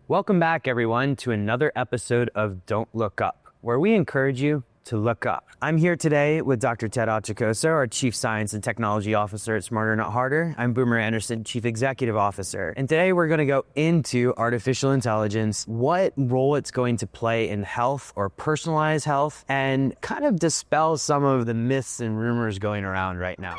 Welcome back, everyone, to another episode of Don't Look Up, where we encourage you to look up. I'm here today with Dr. Ted Achacoso, our Chief Science and Technology Officer at Smarter Not Harder. I'm Boomer Anderson, Chief Executive Officer. And today we're going to go into artificial intelligence, what role it's going to play in health or personalized health, and kind of dispel some of the myths and rumors going around right now.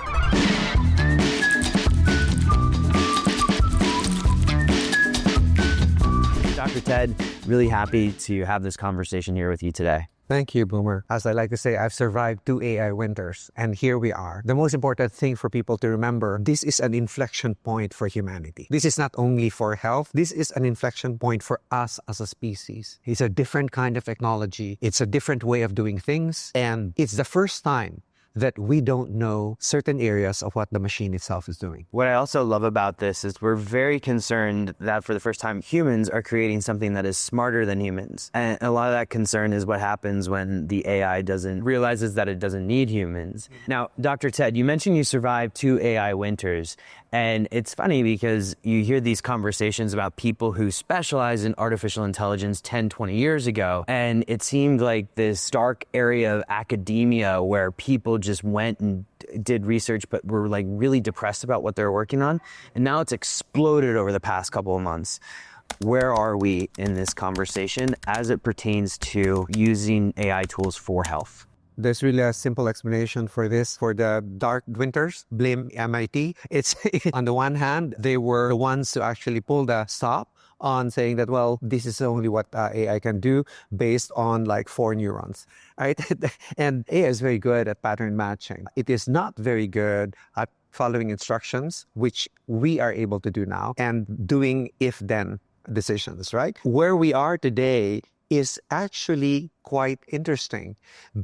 Dr. Ted, really happy to have this conversation here with you today. Thank you, Boomer. As I like to say, I've survived 2 AI winters, and here we are. The most important thing for people to remember, this is an inflection point for humanity. This is not only for health, this is an inflection point for us as a species. It's a different kind of technology. It's a different way of doing things, and it's the first time that we don't know certain areas of what the machine itself is doing. What I also love about this is we're very concerned that for the first time, humans are creating something that is smarter than humans. And a lot of that concern is what happens when the AI realizes that it doesn't need humans. Now, Dr. Ted, you mentioned you survived 2 AI winters. And it's funny because you hear these conversations about people who specialize in artificial intelligence 10, 20 years ago. And it seemed like this dark area of academia where people just went and did research, but were like really depressed about what they're working on. And now it's exploded over the past couple of months. Where are we in this conversation as it pertains to using AI tools for health? There's really a simple explanation for this. For the dark winters, blame MIT. It's on the one hand, they were the ones to actually pull the stop on saying that, well, this is only what AI can do based on like 4 neurons, right? And AI is very good at pattern matching. It is not very good at following instructions, which we are able to do now, and doing if-then decisions, right? Where we are today is actually quite interesting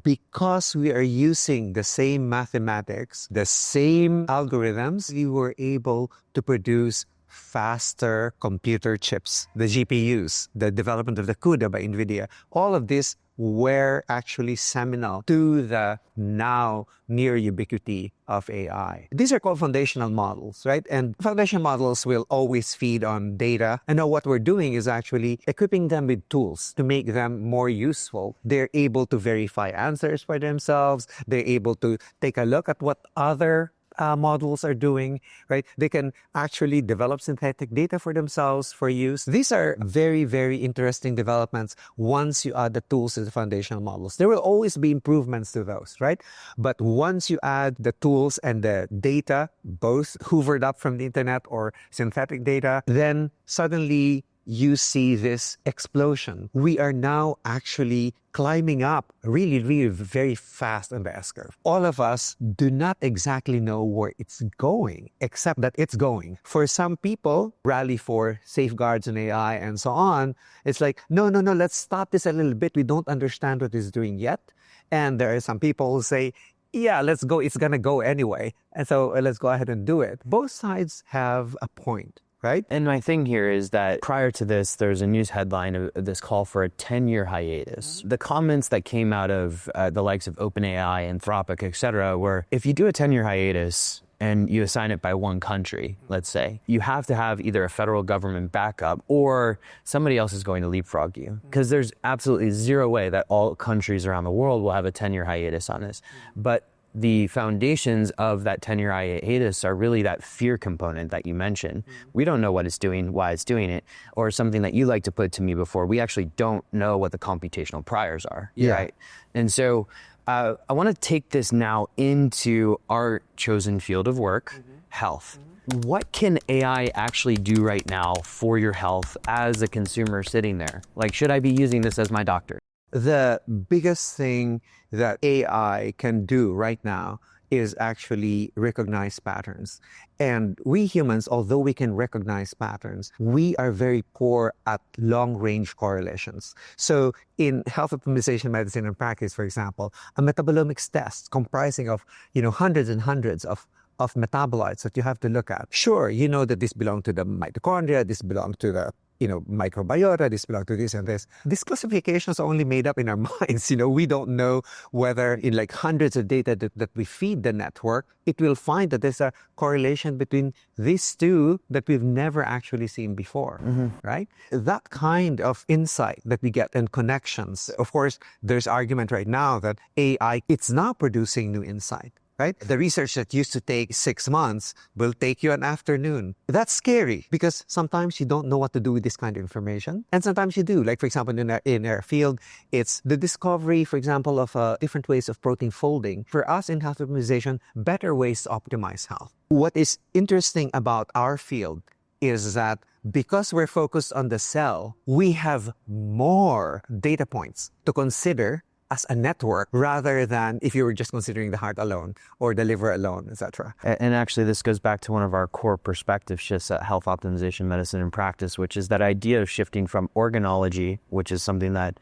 because we are using the same mathematics, the same algorithms. We were able to produce faster computer chips, the GPUs, the development of the CUDA by NVIDIA. All of this were actually seminal to the now near ubiquity of AI. These are called foundational models, right? And foundational models will always feed on data. And now what we're doing is actually equipping them with tools to make them more useful. They're able to verify answers for themselves. They're able to take a look at what other models are doing, right? They can actually develop synthetic data for themselves for use. These are very, very interesting developments once you add the tools to the foundational models. There will always be improvements to those, right? But once you add the tools and the data, both hoovered up from the internet or synthetic data, then suddenly you see this explosion. We are now actually climbing up really, really very fast on the S-curve. All of us do not exactly know where it's going, except that it's going. For some people, rally for safeguards in AI and so on, it's like, no, let's stop this a little bit. We don't understand what it's doing yet. And there are some people who say, yeah, let's go. It's going to go anyway. And so let's go ahead and do it. Both sides have a point. Right? And my thing here is that prior to this, there's a news headline of this call for a 10-year hiatus. The comments that came out of the likes of OpenAI, Anthropic, et cetera, were if you do a 10-year hiatus and you assign it by one country, let's say, you have to have either a federal government backup or somebody else is going to leapfrog you. Because there's absolutely zero way that all countries around the world will have a 10-year hiatus on this. But the foundations of that 10-year hiatus are really that fear component that you mentioned. We don't know what it's doing, why it's doing it, or something that you like to put to me before. We actually don't know what the computational priors are, right? And so I want to take this now into our chosen field of work, health. What can AI actually do right now for your health as a consumer sitting there? Like, should I be using this as my doctor? The biggest thing that AI can do right now is actually recognize patterns. And we humans, although we can recognize patterns, we are very poor at long-range correlations. So in health optimization medicine and practice, for example, a metabolomics test comprising of hundreds and hundreds of metabolites that you have to look at. Sure, you know that this belongs to the mitochondria, this belongs to the microbiota, this belongs to this and this. These classifications are only made up in our minds. We don't know whether in like hundreds of data that we feed the network, it will find that there's a correlation between these two that we've never actually seen before, right? That kind of insight that we get and connections. Of course, there's argument right now that AI, it's now producing new insight. Right? The research that used to take 6 months will take you an afternoon. That's scary because sometimes you don't know what to do with this kind of information. And sometimes you do. Like, for example, in our field, it's the discovery, for example, of different ways of protein folding. For us in health optimization, better ways to optimize health. What is interesting about our field is that because we're focused on the cell, we have more data points to consider as a network rather than if you were just considering the heart alone or the liver alone, etc. And actually, this goes back to one of our core perspective shifts at Health Optimization Medicine in Practice, which is that idea of shifting from organology, which is something that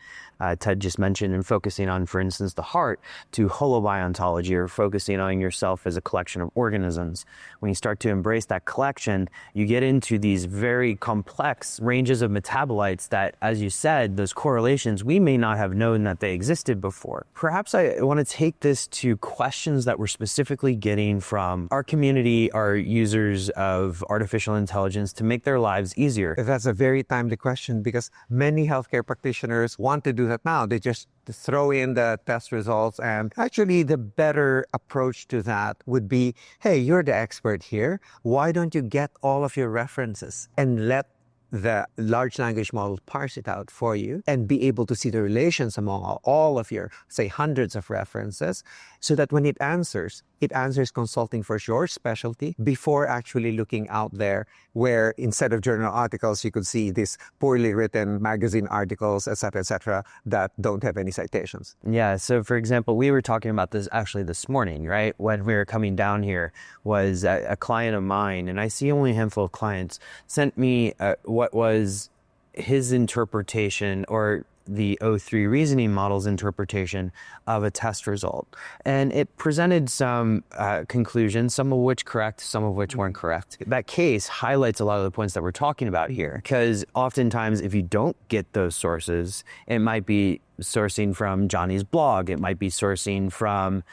Ted just mentioned, and focusing on, for instance, the heart, to holobiontology, or focusing on yourself as a collection of organisms. When you start to embrace that collection, you get into these very complex ranges of metabolites that, as you said, those correlations, we may not have known that they existed before. Perhaps I want to take this to questions that we're specifically getting from our community, our users of artificial intelligence, to make their lives easier. That's a very timely question because many healthcare practitioners want to do that now. They just throw in the test results, and actually the better approach to that would be, hey, you're the expert here. Why don't you get all of your references and let the large language model parse it out for you and be able to see the relations among all of your, say, hundreds of references, so that when it answers consulting for your specialty before actually looking out there where instead of journal articles, you could see these poorly written magazine articles, et cetera, that don't have any citations. Yeah, so for example, we were talking about this actually this morning, right? When we were coming down here, was a client of mine, and I see only a handful of clients, sent me what was his interpretation, or the O3 reasoning model's interpretation of a test result. And it presented some conclusions, some of which correct, some of which weren't correct. That case highlights a lot of the points that we're talking about here, because oftentimes if you don't get those sources, it might be sourcing from Johnny's blog, it might be sourcing from,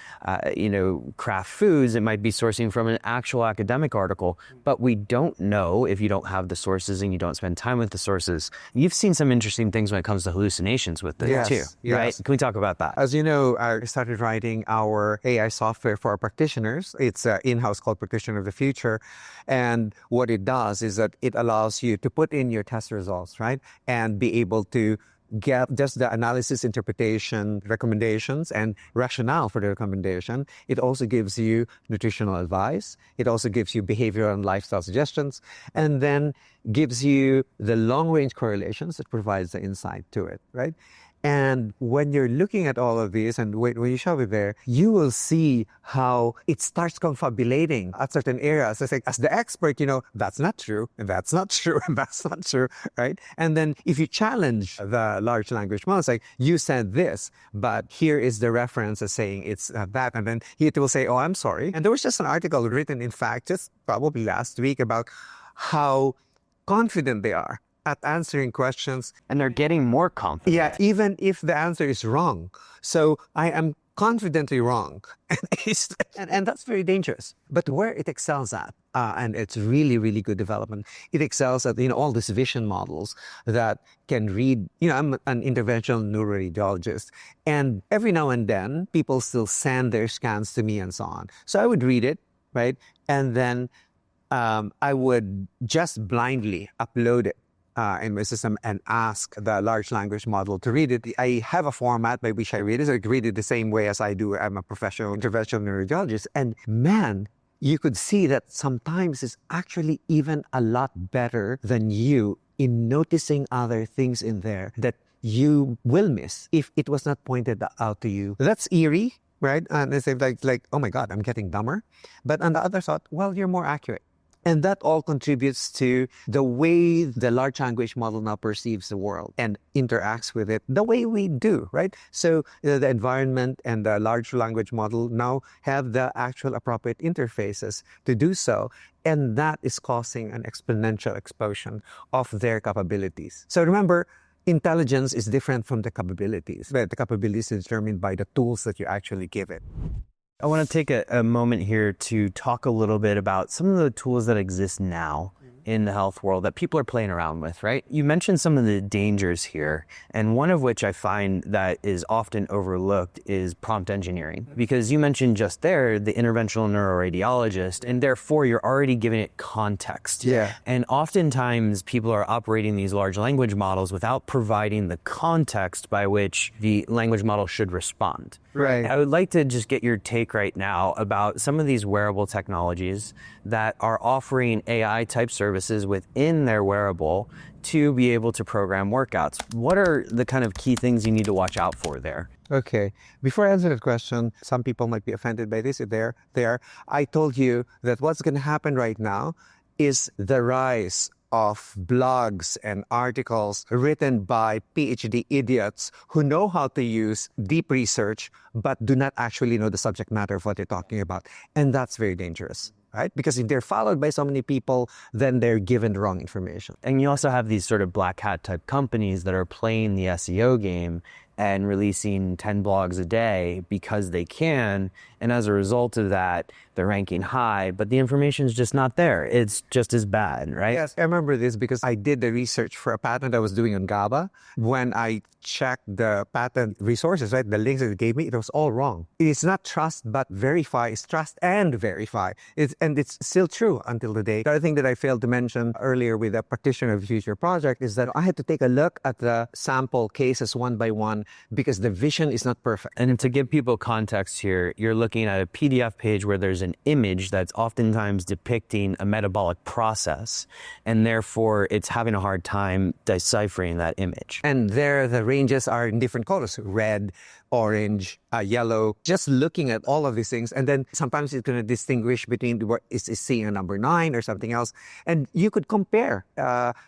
Kraft Foods, it might be sourcing from an actual academic article, but we don't know if you don't have the sources and you don't spend time with the sources. You've seen some interesting things when it comes to hallucinations with this too, right? Can we talk about that? As you know, I started writing our AI software for our practitioners. It's in-house called Practitioner of the Future. And what it does is that it allows you to put in your test results, right? And be able to get just the analysis, interpretation, recommendations, and rationale for the recommendation. It also gives you nutritional advice. It also gives you behavioral and lifestyle suggestions, and then gives you the long-range correlations that provides the insight to it, right? And when you're looking at all of these, and when you shove it there, you will see how it starts confabulating at certain areas. It's like, as the expert, that's not true, and that's not true, and that's not true, right? And then if you challenge the large language model, it's like, you said this, but here is the reference as saying it's that. And then it will say, oh, I'm sorry. And there was just an article written, in fact, just probably last week, about how confident they are at answering questions. And they're getting more confident. Yeah, even if the answer is wrong. So I am confidently wrong. and that's very dangerous. But where it excels at, and it's really, really good development, it excels at, all these vision models that can read. I'm an interventional neuroradiologist, and every now and then people still send their scans to me and so on. So I would read it, right? And then I would just blindly upload it in my system and ask the large language model to read it. I have a format by which I read it. So I read it the same way as I do. I'm a professional interventional neuroradiologist. And man, you could see that sometimes it's actually even a lot better than you in noticing other things in there that you will miss if it was not pointed out to you. That's eerie, right? And it's like, oh my God, I'm getting dumber. But on the other side, well, you're more accurate. And that all contributes to the way the large language model now perceives the world and interacts with it the way we do, right? So the environment and the large language model now have the actual appropriate interfaces to do so. And that is causing an exponential explosion of their capabilities. So remember, intelligence is different from the capabilities. But the capabilities is determined by the tools that you actually give it. I want to take a moment here to talk a little bit about some of the tools that exist now in the health world that people are playing around with, right? You mentioned some of the dangers here, and one of which I find that is often overlooked is prompt engineering. Because you mentioned just there the interventional neuroradiologist, and therefore you're already giving it context. Yeah. And oftentimes people are operating these large language models without providing the context by which the language model should respond. Right. I would like to just get your take right now about some of these wearable technologies that are offering AI type services within their wearable to be able to program workouts. What are the kind of key things you need to watch out for there? Okay. Before I answer that question, some people might be offended by this. I told you that what's going to happen right now is the rise of blogs and articles written by PhD idiots who know how to use deep research but do not actually know the subject matter of what they're talking about. And that's very dangerous, right? Because if they're followed by so many people, then they're given the wrong information. And you also have these sort of black hat type companies that are playing the SEO game and releasing 10 blogs a day because they can. And as a result of that, they're ranking high, but the information is just not there. It's just as bad, right? Yes, I remember this because I did the research for a patent I was doing on GABA. When I checked the patent resources, right, the links that it gave me, it was all wrong. It's not trust but verify. It's trust and verify. And it's still true until today. The other thing that I failed to mention earlier with the Practitioner of the Future project is that I had to take a look at the sample cases one by one because the vision is not perfect. And to give people context here, you're looking at a PDF page where there's an image that's oftentimes depicting a metabolic process, and therefore it's having a hard time deciphering that image. And there the ranges are in different colors, red, orange, yellow, just looking at all of these things. And then sometimes it's going to distinguish between what is seeing a number 9 or something else. And you could compare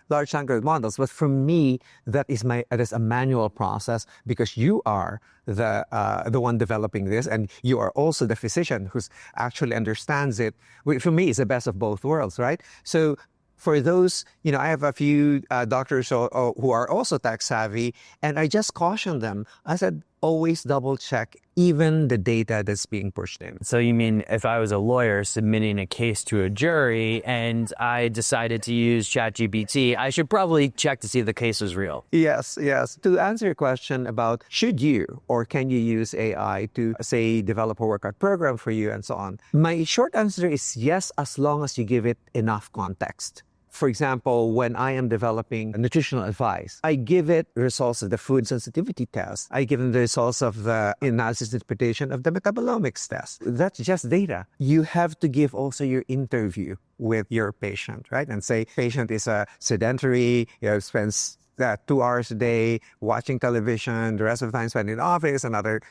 large language models. But for me, that is a manual process because you are the one developing this, and you are also the physician who's actually understands it. For me, it's the best of both worlds, right? So for those, I have a few doctors who are also tech savvy, and I just caution them. I said, always double check even the data that's being pushed in. So you mean if I was a lawyer submitting a case to a jury and I decided to use ChatGPT, I should probably check to see if the case was real? Yes. To answer your question about should you or can you use AI to, say, develop a workout program for you and so on, my short answer is yes, as long as you give it enough context. For example, when I am developing nutritional advice, I give it results of the food sensitivity test. I give them the results of the analysis interpretation of the metabolomics test. That's just data. You have to give also your interview with your patient, right? And say, patient is a sedentary, spends 2 hours a day watching television, the rest of the time spent in the office,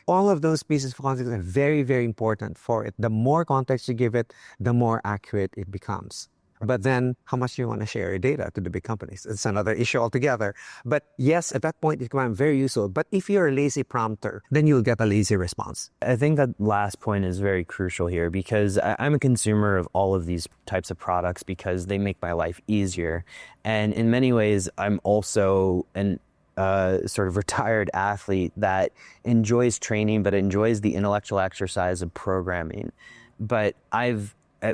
all of those pieces of context are very, very important for it. The more context you give it, the more accurate it becomes. But then how much do you want to share your data to the big companies? It's another issue altogether. But yes, at that point, it can be very useful. But if you're a lazy prompter, then you'll get a lazy response. I think that last point is very crucial here because I'm a consumer of all of these types of products because they make my life easier. And in many ways, I'm also an sort of retired athlete that enjoys training, but enjoys the intellectual exercise of programming. But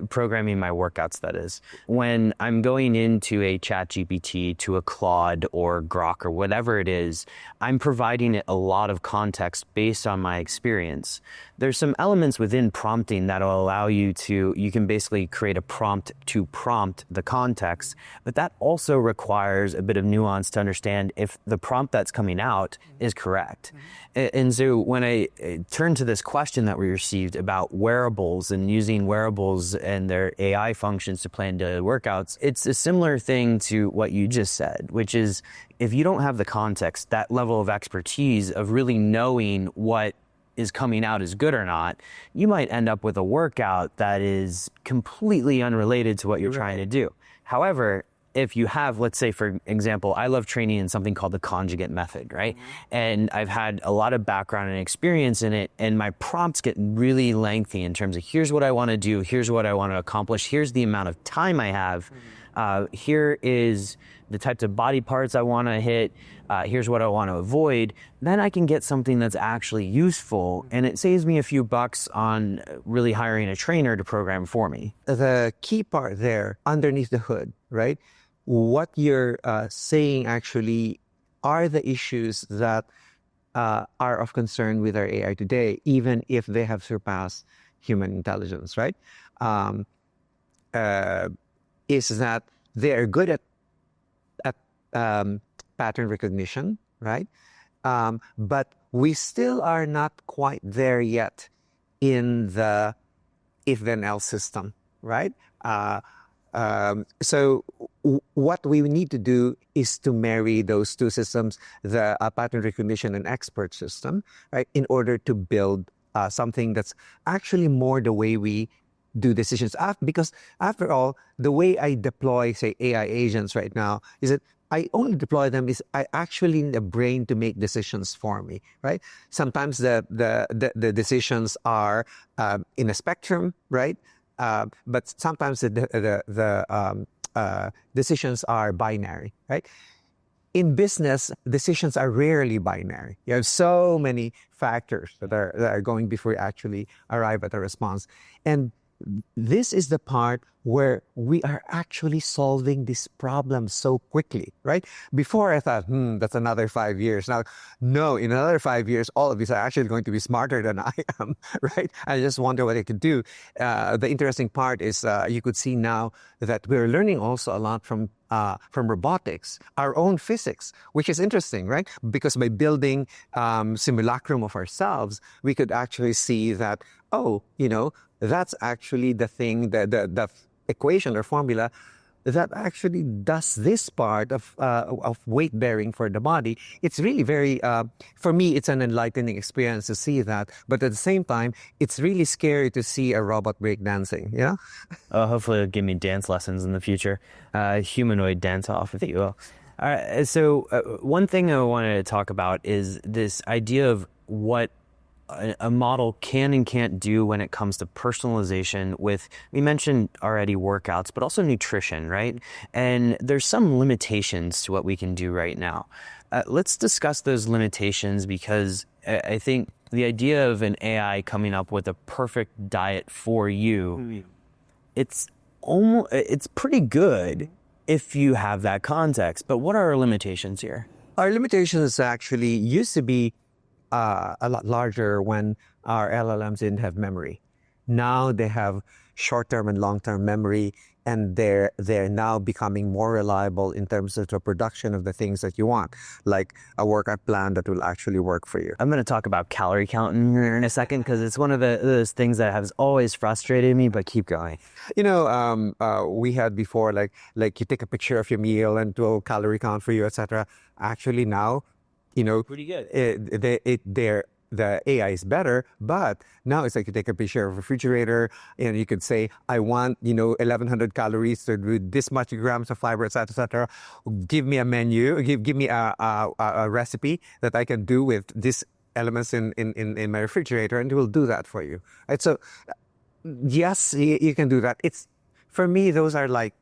programming my workouts, that is. When I'm going into a ChatGPT, to a Claude or Grok or whatever it is, I'm providing it a lot of context based on my experience. There's some elements within prompting that will allow you can basically create a prompt to prompt the context, but that also requires a bit of nuance to understand if the prompt that's coming out is correct. And so when I turn to this question that we received about wearables and using wearables and their AI functions to plan daily workouts, it's a similar thing to what you just said, which is if you don't have the context, that level of expertise of really knowing what is coming out is good or not, you might end up with a workout that is completely unrelated to what you're trying to do. However, if you have, let's say, for example, I love training in something called the conjugate method, right? And I've had a lot of background and experience in it, and my prompts get really lengthy in terms of here's what I want to do, here's what I want to accomplish, here's the amount of time I have, here is the types of body parts I want to hit, here's what I want to avoid. Then I can get something that's actually useful, and it saves me a few bucks on really hiring a trainer to program for me. The key part there, underneath the hood, right? What you're saying actually are the issues that are of concern with our AI today, even if they have surpassed human intelligence, right? Is that they are good at pattern recognition, right? But we still are not quite there yet in the if-then-else system, right? So what we need to do is to marry those two systems, the pattern recognition and expert system, right, in order to build something that's actually more the way we do decisions. Because after all, the way I deploy, say, AI agents right now is that I only deploy them is I actually need a brain to make decisions for me, right? Sometimes the decisions are in a spectrum, right? But sometimes the decisions are binary, right? In business, decisions are rarely binary. You have so many factors that are going before you actually arrive at a response. And this is the part where we are actually solving this problem so quickly, right? Before I thought, that's another 5 years. Now, no, in another 5 years, all of these are actually going to be smarter than I am, right? I just wonder what I could do. The interesting part is you could see now that we're learning also a lot from robotics, our own physics, which is interesting, right? Because by building simulacrum of ourselves, we could actually see that, that's actually the thing, the equation or formula that actually does this part of weight bearing for the body. It's really very, for me, it's an enlightening experience to see that. But at the same time, it's really scary to see a robot breakdancing, yeah? Hopefully it'll give me dance lessons in the future. Humanoid dance off, if you will. All right, so one thing I wanted to talk about is this idea of what a model can and can't do when it comes to personalization with, we mentioned already workouts, but also nutrition, right? And there's some limitations to what we can do right now. Let's discuss those limitations, because I think the idea of an AI coming up with a perfect diet for you, it's pretty good if you have that context. But what are our limitations here? Our limitations actually used to be a lot larger when our LLMs didn't have memory. Now they have short-term and long-term memory, and they're now becoming more reliable in terms of the production of the things that you want, like a workout plan that will actually work for you. I'm going to talk about calorie counting here in a second, because it's one of those things that has always frustrated me, but keep going. We had before, like you take a picture of your meal and do a calorie count for you, etc. Actually now, pretty good. The AI is better, but now it's like you take a picture of a refrigerator and you could say, I want, 1,100 calories with this much grams of fiber, etc. Give me a menu, give me a recipe that I can do with these elements in my refrigerator, and it will do that for you. Right? So, yes, you can do that. For me, those are like,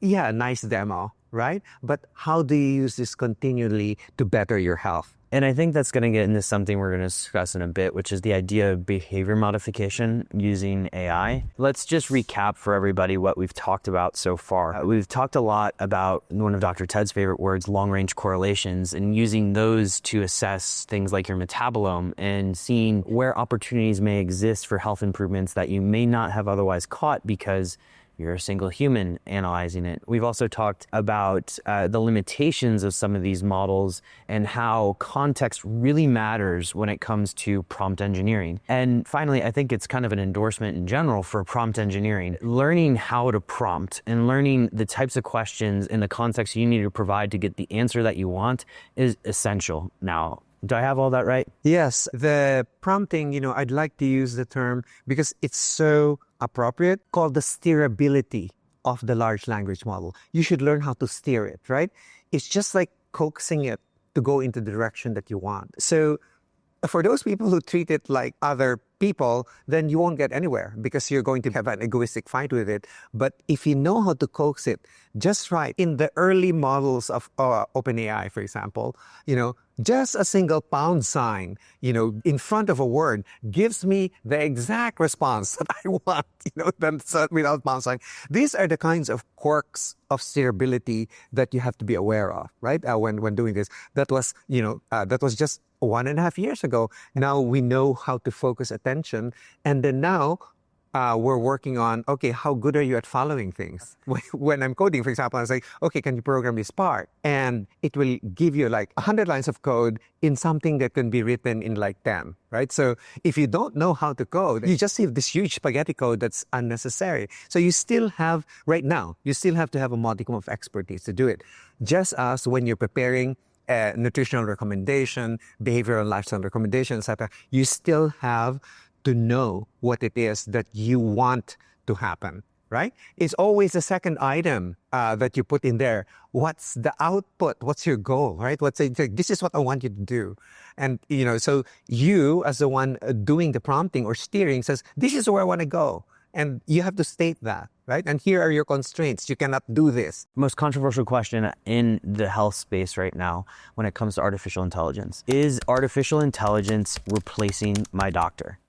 a nice demo, right? But how do you use this continually to better your health? And I think that's going to get into something we're going to discuss in a bit, which is the idea of behavior modification using AI. Let's just recap for everybody what we've talked about so far. We've talked a lot about one of Dr. Ted's favorite words, long-range correlations, and using those to assess things like your metabolome and seeing where opportunities may exist for health improvements that you may not have otherwise caught because you're a single human analyzing it. We've also talked about the limitations of some of these models and how context really matters when it comes to prompt engineering. And finally, I think it's kind of an endorsement in general for prompt engineering. Learning how to prompt and learning the types of questions and the context you need to provide to get the answer that you want is essential now. Do I have all that right? Yes, the prompting, I'd like to use the term because it's so appropriate, called the steerability of the large language model. You should learn how to steer it, right? It's just like coaxing it to go into the direction that you want. So for those people who treat it like other people, then you won't get anywhere because you're going to have an egoistic fight with it. But if you know how to coax it just right, in the early models of OpenAI, for example, just a single pound sign, in front of a word gives me the exact response that I want, without pound sign. These are the kinds of quirks of steerability that you have to be aware of, right? When doing this, that was just 1.5 years ago. Now we know how to focus attention. And then now we're working on, okay, how good are you at following things? When I'm coding, for example, I say, okay, can you program this part? And it will give you like 100 lines of code in something that can be written in like 10, right? So if you don't know how to code, you just see this huge spaghetti code that's unnecessary. So you still have, right now, you still have to have a modicum of expertise to do it. Just as when you're preparing nutritional recommendation, behavioral and lifestyle recommendation, etc., you still have to know what it is that you want to happen, right? It's always the second item that you put in there. What's the output? What's your goal, right? This is what I want you to do. And, so you as the one doing the prompting or steering says, this is where I want to go. And you have to state that, right? And here are your constraints. You cannot do this. Most controversial question in the health space right now when it comes to artificial intelligence. Is artificial intelligence replacing my doctor?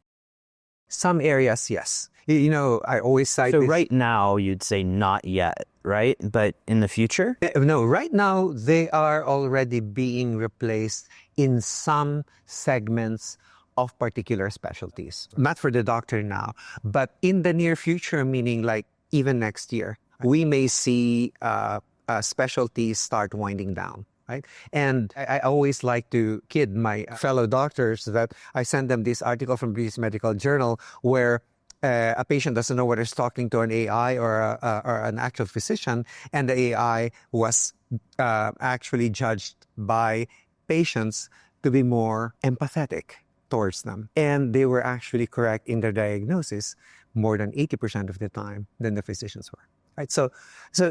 Some areas, yes. I always cite So this. right now, you'd say not yet, right? But in the future? No, right now, they are already being replaced in some segments of particular specialties. Not for the doctor now, but in the near future, meaning like even next year, we may see specialties start winding down. Right? And I always like to kid my fellow doctors that I send them this article from British Medical Journal where a patient doesn't know whether he's talking to an AI or an actual physician, and the AI was actually judged by patients to be more empathetic towards them. And they were actually correct in their diagnosis more than 80% of the time than the physicians were. Right? So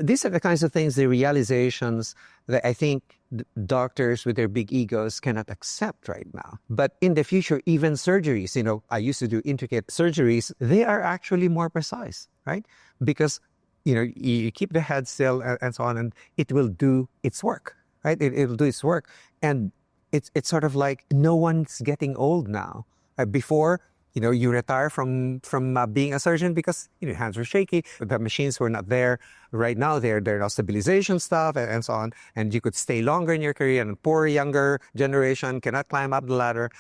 these are the kinds of things, the realizations that I think doctors with their big egos cannot accept right now. But in the future, even surgeries, I used to do intricate surgeries, they are actually more precise, right? Because, you keep the head still and so on, and it will do its work, right? It'll do its work. And it's sort of like no one's getting old now. Before, you retire from being a surgeon because your hands were shaky, the machines were not there. Right now, they're now stabilization stuff and so on, and you could stay longer in your career. And poor younger generation cannot climb up the ladder.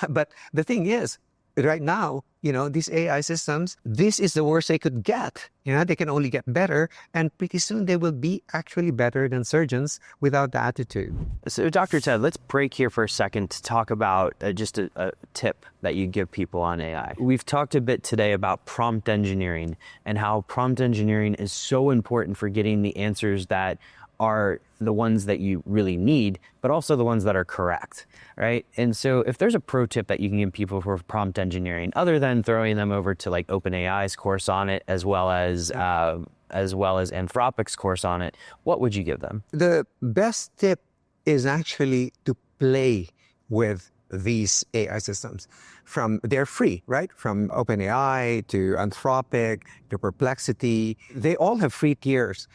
But the thing is, right now, these AI systems, this is the worst they could get. They can only get better, and pretty soon they will be actually better than surgeons without the attitude. So, Dr. Ted, let's break here for a second to talk about just a tip that you give people on AI. We've talked a bit today about prompt engineering and how prompt engineering is so important for getting the answers that are the ones that you really need, but also the ones that are correct, right? And so if there's a pro tip that you can give people for prompt engineering, other than throwing them over to like OpenAI's course on it, as well as Anthropic's course on it, what would you give them? The best tip is actually to play with these AI systems. They're free, right? From OpenAI to Anthropic to Perplexity, they all have free tiers.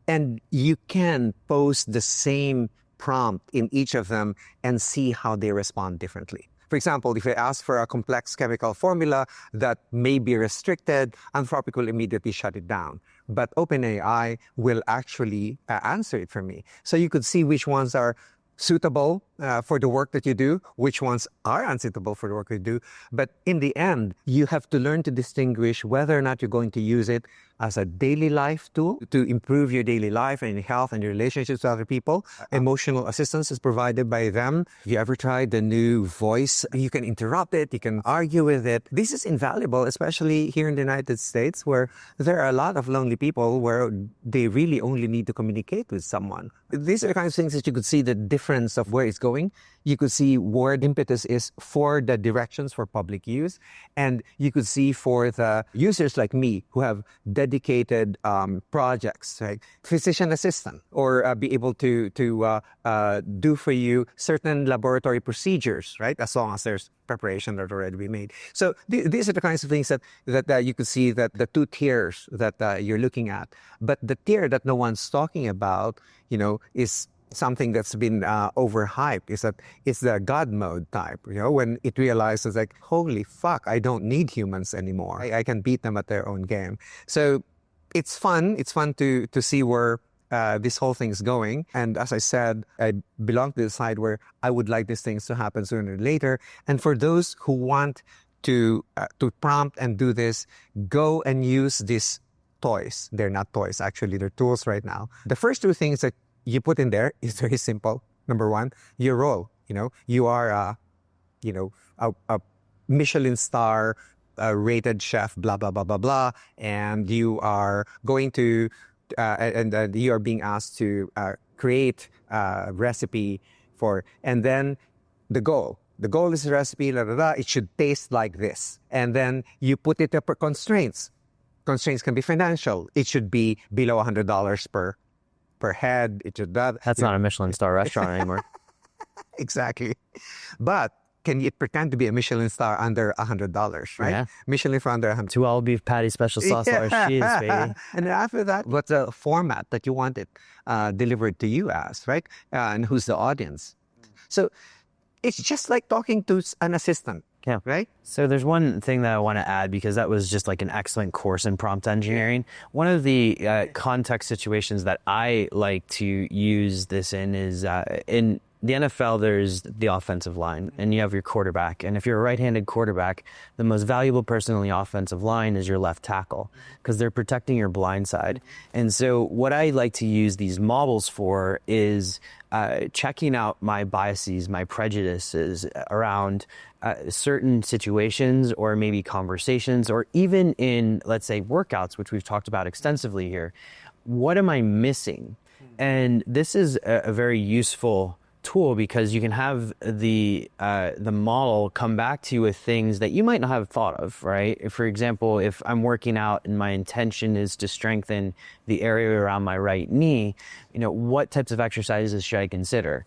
And you can post the same prompt in each of them and see how they respond differently. For example, if I ask for a complex chemical formula that may be restricted, Anthropic will immediately shut it down. But OpenAI will actually answer it for me. So you could see which ones are suitable for the work that you do, which ones are unsuitable for the work you do. But in the end, you have to learn to distinguish whether or not you're going to use it as a daily life tool to improve your daily life and your health and your relationships with other people. Emotional assistance is provided by them. If you ever tried the new voice, you can interrupt it, you can argue with it. This is invaluable, especially here in the United States, where there are a lot of lonely people where they really only need to communicate with someone. These are the kinds of things that you could see the difference of where it's going. You could see where the impetus is for the directions for public use. And you could see for the users like me who have dedicated projects, like physician assistant, or be able to do for you certain laboratory procedures, right? As long as there's preparation that already been made. So these are the kinds of things that you could see that the two tiers that you're looking at. But the tier that no one's talking about, is something that's been overhyped. It's the God mode type, when it realizes like, holy fuck, I don't need humans anymore. I can beat them at their own game. So it's fun. It's fun to see where this whole thing's going. And as I said, I belong to the side where I would like these things to happen sooner or later. And for those who want to prompt and do this, go and use these toys. They're not toys, actually. They're tools right now. The first two things that you put in there is very simple. Number one, your role. You are a Michelin star rated chef, blah, blah, blah, blah, blah. And you are going to, and you are being asked to create a recipe and then the goal. The goal is a recipe, it should taste like this. And then you put it up for constraints. Constraints can be financial. It should be below $100 per head. It should That's not a Michelin star restaurant anymore. Exactly. But can it pretend to be a Michelin star under $100, right? Yeah. Michelin for under $100. 2 all-beef patty special sauce, large cheese, baby. And after that, what's the format that you want it delivered to you as, right? And who's the audience? So it's just like talking to an assistant. Yeah. Right? So there's one thing that I want to add, because that was just like an excellent course in prompt engineering. One of the context situations that I like to use this in is in the NFL, there's the offensive line and you have your quarterback. And if you're a right-handed quarterback, the most valuable person on the offensive line is your left tackle, because they're protecting your blind side. And so what I like to use these models for is checking out my biases, my prejudices around certain situations, or maybe conversations, or even in, let's say, workouts, which we've talked about extensively here. What am I missing? And this is a very useful tool, because you can have the model come back to you with things that you might not have thought of, right? For example, if I'm working out and my intention is to strengthen the area around my right knee, what types of exercises should I consider?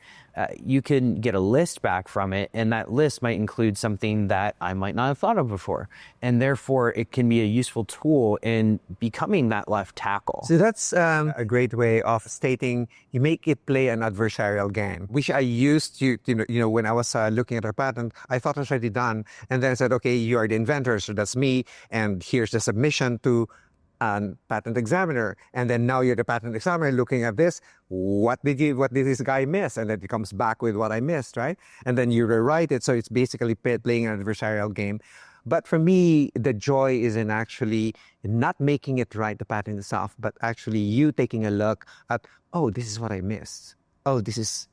You can get a list back from it, and that list might include something that I might not have thought of before. And therefore, it can be a useful tool in becoming that left tackle. So that's a great way of stating, you make it play an adversarial game, which I used to, when I was looking at our patent, I thought it was already done. And then I said, okay, you are the inventor, so that's me. And here's the submission to patent examiner, and then now you're the patent examiner looking at this. What did this guy miss? And then it comes back with what I missed, right? And then you rewrite it, so it's basically playing an adversarial game. But for me, the joy is in actually not making it right, the patent itself, but actually you taking a look at, oh, this is what I missed. Oh, this is,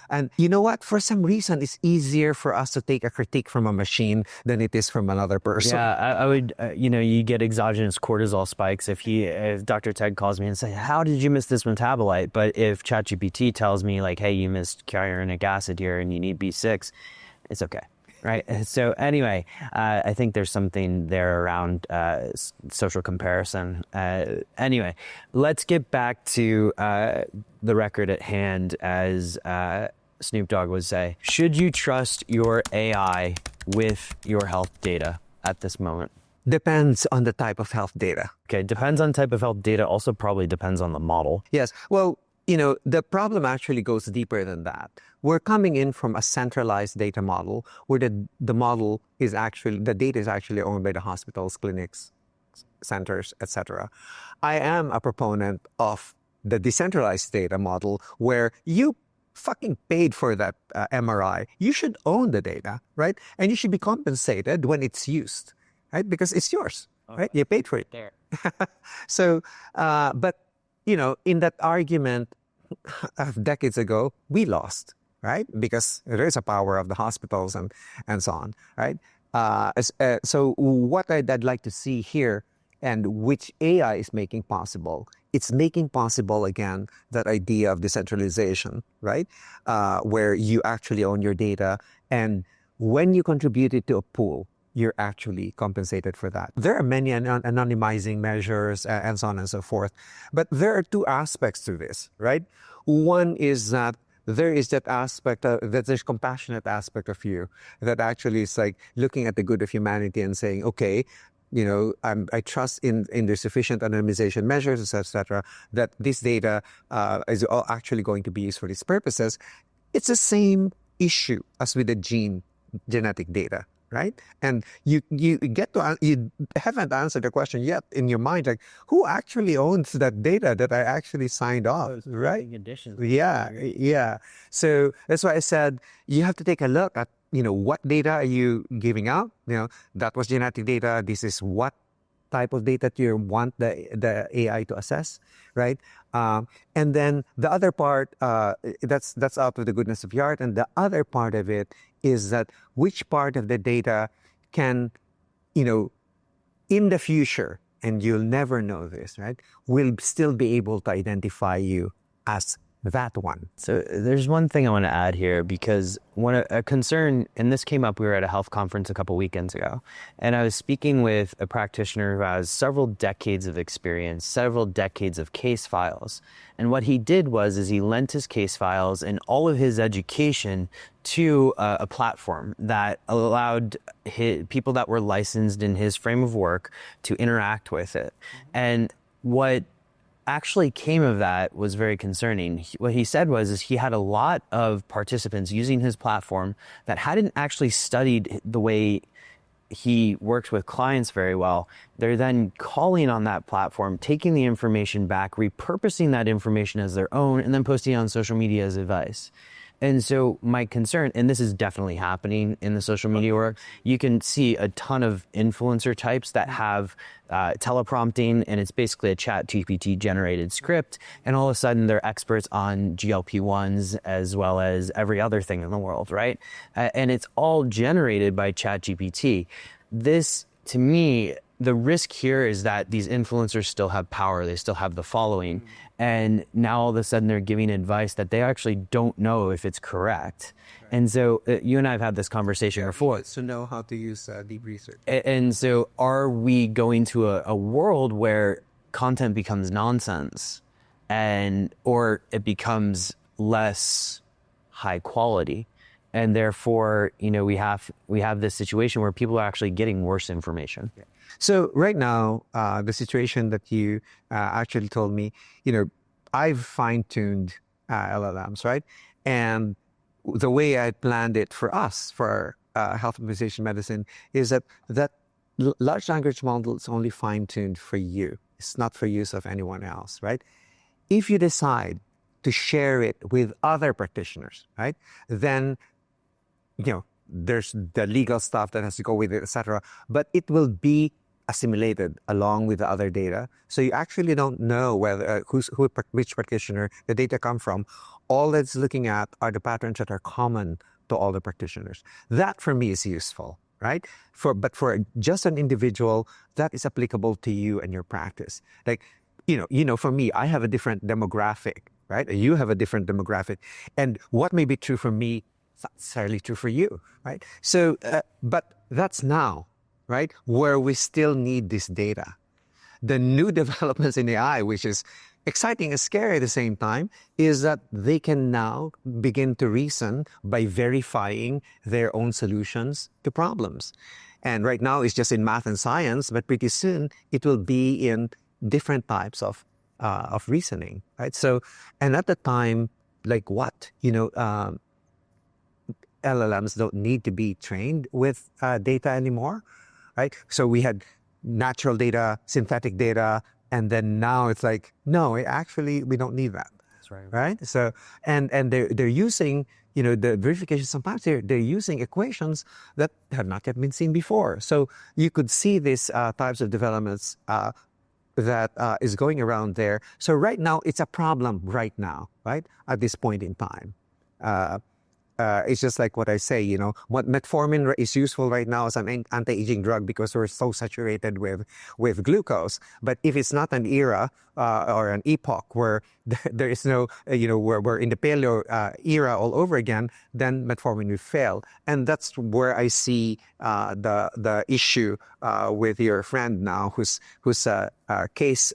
and you know what? For some reason, it's easier for us to take a critique from a machine than it is from another person. Yeah, I would, you get exogenous cortisol spikes if Dr. Ted calls me and says, how did you miss this metabolite? But if ChatGPT tells me like, hey, you missed hyaluronic acid here and you need B6, it's okay. Right. So anyway, I think there's something there around social comparison. Anyway, let's get back to the record at hand, as Snoop Dogg would say. Should you trust your AI with your health data at this moment? Depends on the type of health data. Okay, depends on type of health data. Also probably depends on the model. Yes. Well, the problem actually goes deeper than that. We're coming in from a centralized data model where the model is actually, the data is actually owned by the hospitals, clinics, centers, etc. I am a proponent of the decentralized data model where you fucking paid for that MRI. You should own the data, right? And you should be compensated when it's used, right? Because it's yours, right? You paid for it. There. So, but in that argument of decades ago, we lost, right? Because there is a power of the hospitals and so on, right? So what I'd like to see here, and which AI is making possible, it's making possible, again, that idea of decentralization, right? Where you actually own your data. And when you contribute it to a pool, you're actually compensated for that. There are many anonymizing measures and so on and so forth. But there are two aspects to this, right? One is that there is that aspect that there's compassionate aspect of you that actually is like looking at the good of humanity and saying, okay, I trust in the sufficient anonymization measures, etc., that this data is all actually going to be used for these purposes. It's the same issue as with the genetic data, right? And you haven't answered the question yet in your mind, like, who actually owns that data that I actually signed off, right? Yeah. So that's why I said you have to take a look at what data are you giving out? That was genetic data. This is what type of data you want the AI to assess, right? And then the other part, that's out of the goodness of your heart. And the other part of it is that which part of the data can, in the future, and you'll never know this, right, will still be able to identify you as that one. So there's one thing I want to add here, because a concern, and this came up, we were at a health conference a couple weekends ago, and I was speaking with a practitioner who has several decades of experience, several decades of case files. And what he did was he lent his case files and all of his education to a platform that allowed people that were licensed in his frame of work to interact with it. And what actually came of that was very concerning. What he said was he had a lot of participants using his platform that hadn't actually studied the way he works with clients very well. They're then calling on that platform, taking the information back, repurposing that information as their own, and then posting it on social media as advice. And so my concern, and this is definitely happening in the social media work, you can see a ton of influencer types that have teleprompting, and it's basically a chat GPT generated script. And all of a sudden they're experts on GLP-1s as well as every other thing in the world, right? And it's all generated by chat GPT. This, to me, the risk here is that these influencers still have power. They still have the following. And now all of a sudden they're giving advice that they actually don't know if it's correct. Right. And so you and I have had this conversation before. To know how to use deep research. And so are we going to a world where content becomes nonsense or it becomes less high quality? And therefore, we have this situation where people are actually getting worse information. Yeah. So right now, the situation that you actually told me, I've fine-tuned LLMs, right? And the way I planned it for us, for health and precision medicine, is that large language model is only fine-tuned for you. It's not for use of anyone else, right? If you decide to share it with other practitioners, right, then there's the legal stuff that has to go with it, etc. But it will be assimilated along with the other data. So you actually don't know whether which practitioner the data come from. All it's looking at are the patterns that are common to all the practitioners. That for me is useful, right? But for just an individual, that is applicable to you and your practice. Like, for me, I have a different demographic, right? You have a different demographic. And what may be true for me is not necessarily true for you, right? So, but that's now, right? Where we still need this data. The new developments in AI, which is exciting and scary at the same time, is that they can now begin to reason by verifying their own solutions to problems. And right now it's just in math and science, but pretty soon it will be in different types of reasoning, right? So, and at the time, like what? LLMs don't need to be trained with data anymore. Right? So we had natural data, synthetic data, and then now it's like, no, actually, we don't need that. That's right. Right? So, and they're using, the verification, sometimes they're using equations that have not yet been seen before. So you could see these types of developments that is going around there. So right now, it's a problem right now, right? At this point in time. it's just like what I say, you know, what metformin is useful right now as an anti-aging drug because we're so saturated with glucose. But if it's not an era or an epoch where there is no, you know, where we're in the paleo era all over again, then metformin will fail. And that's where I see the issue with your friend now, whose case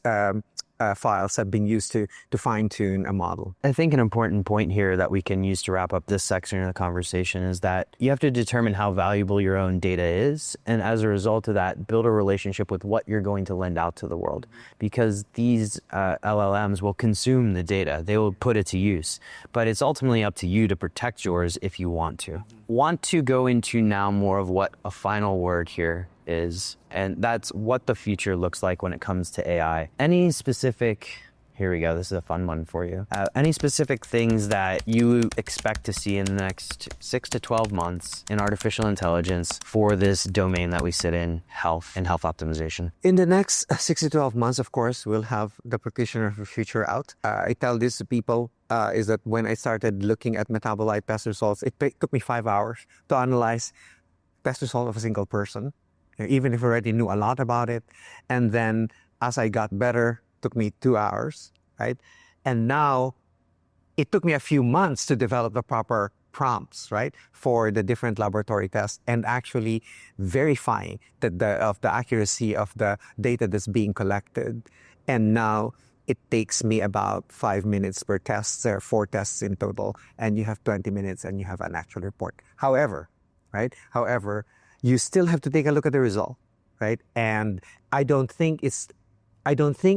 files have been used to fine-tune a model. I think an important point here that we can use to wrap up this section of the conversation is that you have to determine how valuable your own data is, and as a result of that, build a relationship with what you're going to lend out to the world, because these LLMs will consume the data. They will put it to use, but it's ultimately up to you to protect yours if you want to. Want to go into now more of what a final word here is, and that's what the future looks like when it comes to AI. Any specific, here we go, this is a fun one for you. Any specific things that you expect to see in the next 6 to 12 months in artificial intelligence for this domain that we sit in, health and health optimization? In the next 6 to 12 months, of course, we'll have the practitioner of the future out. I tell this to people, is that when I started looking at metabolite test results, it took me 5 hours to analyze test result of a single person, even if I already knew a lot about it. And then as I got better, it took me 2 hours, right? And now it took me a few months to develop the proper prompts, right, for the different laboratory tests and actually verifying that the accuracy of the data that's being collected. And now it takes me about 5 minutes per test. There are 4 tests in total, and you have 20 minutes and you have an actual report. However, you still have to take a look at the result, right? And I don't think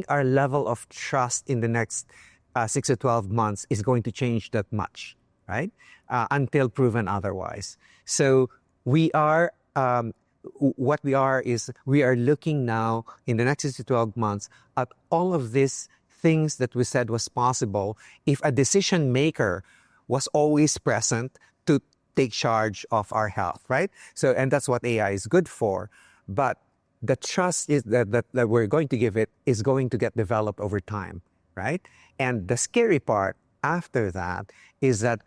our level of trust in the next 6 to 12 months is going to change that much, right? Until proven otherwise. So we are, what we are is we are looking now in the next 6 to 12 months at all of these things that we said was possible if a decision maker was always present to take charge of our health, right? So, and that's what AI is good for. But the trust is that we're going to give it is going to get developed over time, right? And the scary part after that is that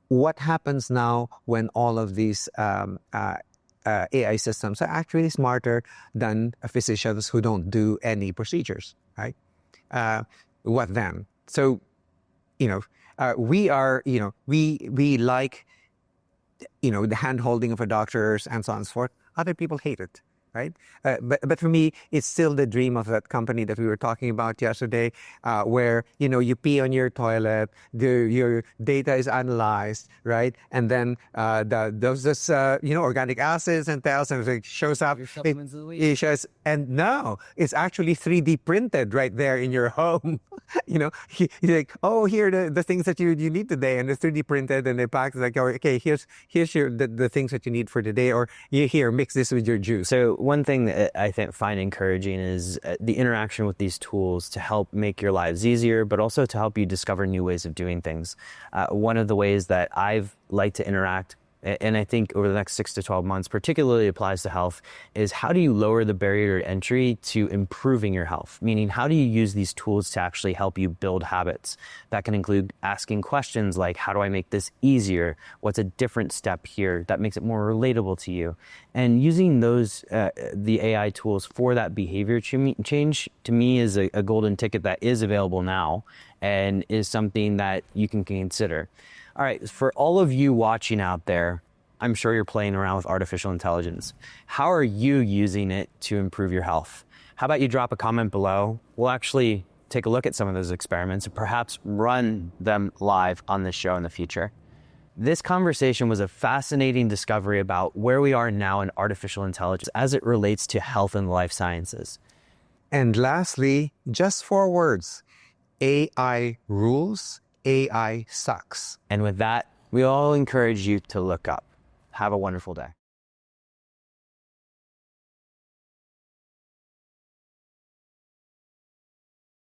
what happens now when all of these AI systems are actually smarter than physicians who don't do any procedures, right? What then? So, we are, we like, the hand-holding of a doctors and so on and so forth. Other people hate it, right? But for me, it's still the dream of that company that we were talking about yesterday, where, you pee on your toilet, your data is analyzed, right? And then those organic acids and tells and it shows up. It shows, and now it's actually 3D printed right there in your home. You're like, oh, here are the things that you need today, and it's 3D printed, and they pack like, okay, here's the things that you need for today, or here, mix this with your juice. So one thing that I find encouraging is the interaction with these tools to help make your lives easier, but also to help you discover new ways of doing things. One of the ways that I've liked to interact, and I think over the next 6 to 12 months particularly applies to health, is how do you lower the barrier to entry to improving your health? Meaning, how do you use these tools to actually help you build habits? That can include asking questions like, how do I make this easier? What's a different step here that makes it more relatable to you? And using those, the AI tools for that behavior change, to me, is a golden ticket that is available now and is something that you can consider. All right, for all of you watching out there, I'm sure you're playing around with artificial intelligence. How are you using it to improve your health? How about you drop a comment below? We'll actually take a look at some of those experiments and perhaps run them live on this show in the future. This conversation was a fascinating discovery about where we are now in artificial intelligence as it relates to health and life sciences. And lastly, just 4 words: AI rules, AI sucks. And with that, we all encourage you to look up. Have a wonderful day.